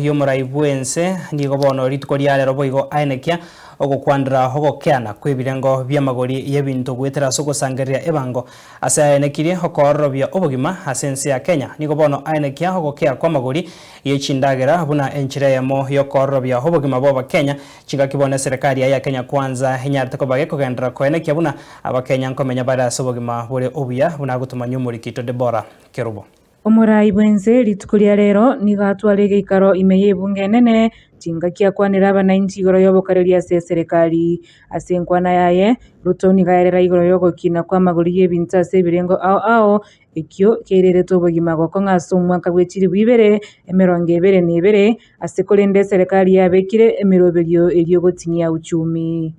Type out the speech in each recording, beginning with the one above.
Yomurai Bw'Ense nigo bono rituko ria lero boigo aenekia ogokwandira ogokeana kwibirengo bya magori y'ebintu gwetera sogosangeria ebango ase aenekirie okororobia obogima ase ense ya Kenya nigo bono aenekia ogokea kwa magori yechindagera buna enchire yamo yokororobia obogima bwa Kenya chiga kibone serikali ya Kenya kwanza hinyarte ko bage kogendera koenekia buna abakenya nkomenya bara sobogima bure obuya buna gutuma nyumurikito Debora Kerubo. Omurai Bw'Ense rituko ria lero nigatware geikaro imeye bunge nene tingakia kwanira abananchi igoro yobokareria ase eserekari ase Enkwana yaye RUTO nigaerera igoro yogokina kwa magori y'ebintu ase ebirengo ao ekio keirerete obogima goko ase omwaka gwechiri 2022 ase korenda eserekari yabekire emiroberio eriogotinia uchumi.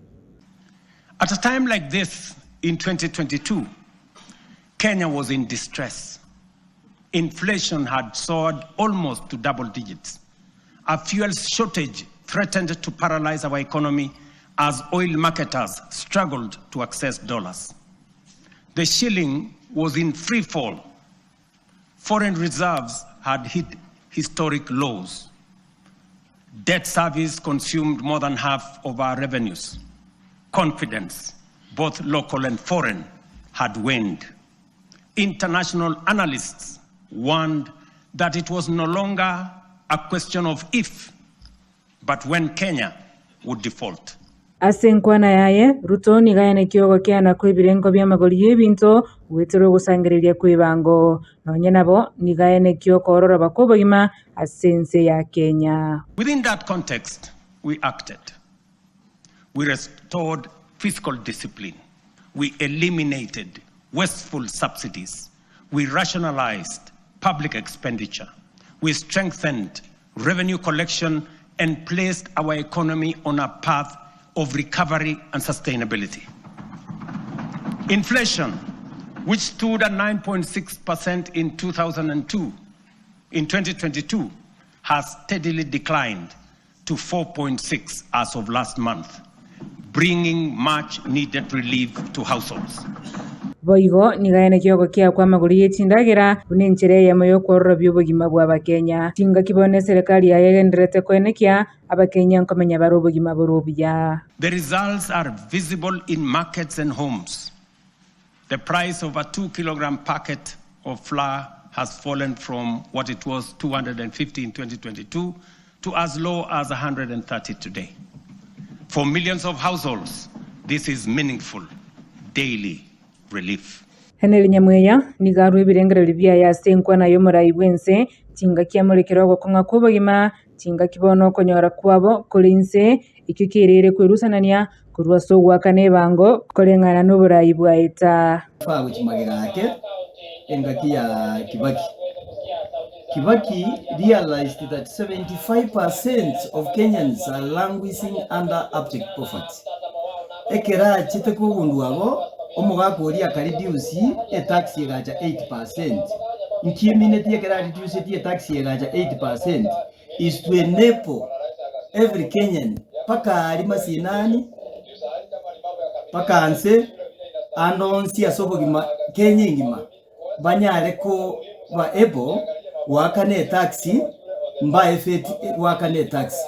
At a time like this in 2022, Kenya was in distress. Inflation had soared almost to double digits. A fuel shortage threatened to paralyze our economy as oil marketers struggled to access dollars. The shilling was in free fall. Foreign reserves had hit historic lows. Debt service consumed more than half of our revenues. Confidence, both local and foreign, had waned. International analysts warned that it was no longer a question of if, but when Kenya would default. Ase Enkwana yaye RUTO nigayane kiogokeana kwibirengo bya magori y'ebintu gwetero gusangereria kwibango nonye nabo nigayane kiokorora bakobogima ase ense ya Kenya. Within that context, we acted. We restored fiscal discipline. We eliminated wasteful subsidies. We rationalized public expenditure. We strengthened revenue collection and placed our economy on a path of recovery and sustainability. Inflation, which stood at 9.6% in 2002, in 2022, has steadily declined to 4.6% as of last month, bringing much needed relief to households. Boigo nigayane kiogokia kwa magori yechindagera bunenchire yamo yokororobia obogima bwa Abakenya tinga kibone serikali yagenderete koenekia Abakenya nkomenya baro obogima borobia. The results are visible in markets and homes. The price of a 2-kilogram packet of flour has fallen from what it was 250 in 2022 to as low as 130 today. For millions of households, this is meaningful daily relief. Heneli Nyamweya nigaru ebirengero bya ase Enkwana y'omurai Bw'Ense tinga kiamurekero gokonga kubogima tinga kibono konyora kwabo kolinse ikikirere kwerusanania kurwa sogwa kane bango kolengana n'oburai bwa eta fa guchimagera ake engaki ya Kibaki realized that 75% of Kenyans are languishing under abject poverty. Ekera chiteko gunduago omugakori akaridiusi tax yegaja 8%. Nkimineti ekera reduce tax yegaja 8% is to enable every Kenyan paka alimasinani paka anse anonsi asobogima Kenya ngima banyare ko ba able wakane taxi mba efeti wakane taxi